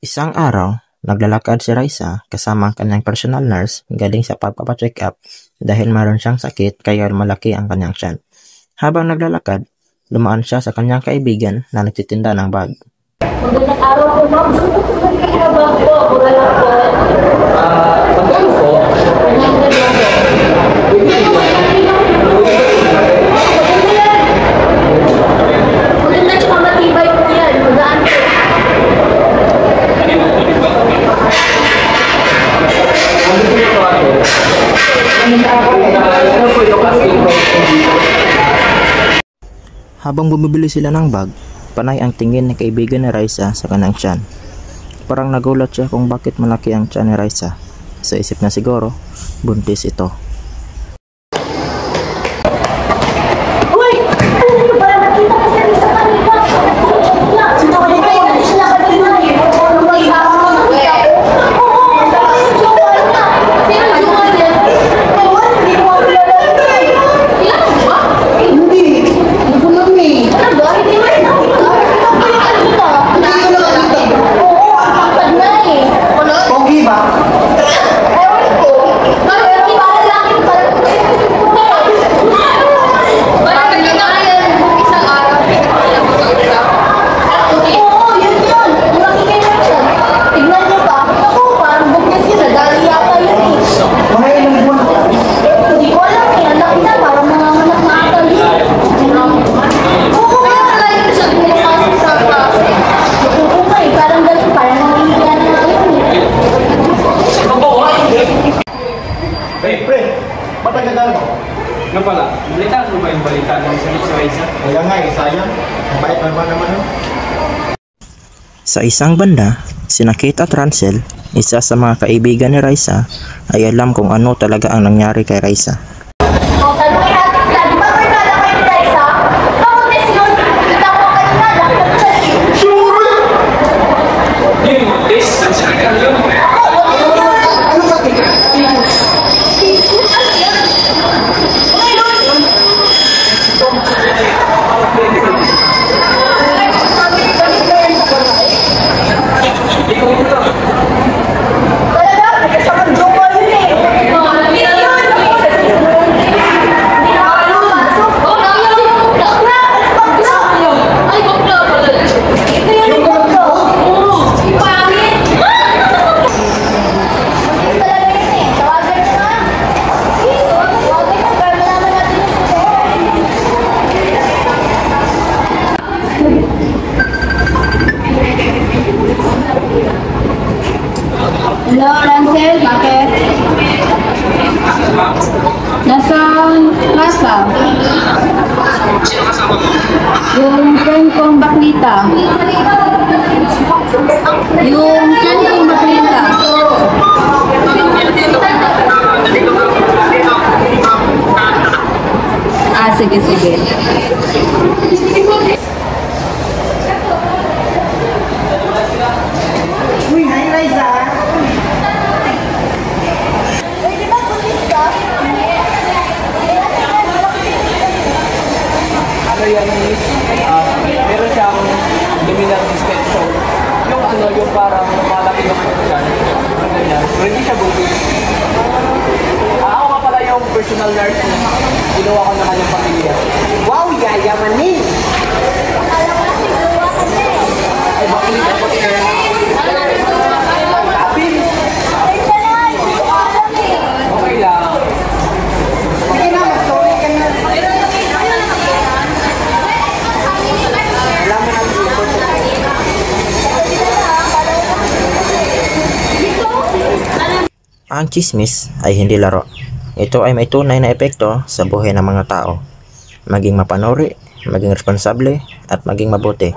Isang araw, naglalakad si Raisa kasama ang kanyang personal nurse galing sa pagpapacheck up dahil mayroon siyang sakit kaya malaki ang kanyang tiyan. Habang naglalakad, dumaan siya sa kanyang kaibigan na nagtitinda ng bag. Magandang araw po, ma'am. Magandang araw po. Magandang po. Magkano po? Maganda tsaka matibay po yan. Magaan po. Habang bumibili sila ng bag, panay ang tingin ni kaibigan ni Raisa sa kanyang tiyan. Parang nagulat siya kung bakit malaki ang tiyan ni Raisa. Sa isip na siguro, buntis ito. Uy! Ano nyo ba? Nakita ko sa isa kanina. Sino ka dito? Sila ka dito. Ano ba yung ako? Oo, saka si Joel na. Sino Joel yan? Joel, hindi mo ako kilala. Kilala mo ba? Hindi. Hindi ko lang eh. Ano ba? Hindi mo rin ako. Hindi ko nakakita. Oo, ang kapad na eh. Pogi ba? Ewan ko. Pero di ba lang yung parang... Parang nagkakayan isang araw. Oo, yun yun. Nakikita siya. Tignan niyo ba? Ako, parang bugnes yun. Nadali yata yun eh. Mga ilang buwan ko. Hindi ko alam eh. Anak na, parang mga anak na ata yun. Oo, kaya wala yun siya pinasasok sa klase. Oo nga eh. Parang ganun. Parang nangihiyan na yun eh. Hey, pre. Ba't nagdadaan mo? Nga pala, balita mo ba yung balita ng sakit si Raisa? Kaya nga eh, sayang. Ang bait naman yun. Sa isang banda, sina Kate at Ransel, isa sa mga kaibigan ni Raisa, ay alam kung ano talaga ang nangyari kay Raisa. O, tanongin natin sila. Di ba barkada kayo ni Raisa? Kamunis yun. Kita ko kanina. Nakita siya eh. Yung test, ang sakit yun. Ano sakit? Hello, Ransel, bakit? Nasa klasa. Yung friend kong baklita. Yung friend kong baklita. Ah, sige, sige. Uy, hi, Raisa. Ano yan, miss? Meron siyang luminal distension. Yung ano, yung parang malaki yung ano dyan. Ano ganyan. Pero hindi siya bubis. Ako nga pala yung personal nurse. Ginawa ko naman yung pamilya. Wow, yayamanin. Ay, bakit hindi ako kaya? Apil. Okay lang. Sige na, sorry ka na. Alam mo na Ang chismis ay hindi laro. Ito ay may tunay na epekto sa buhay ng mga tao. Maging mapanuri, maging responsable, at maging mabuti.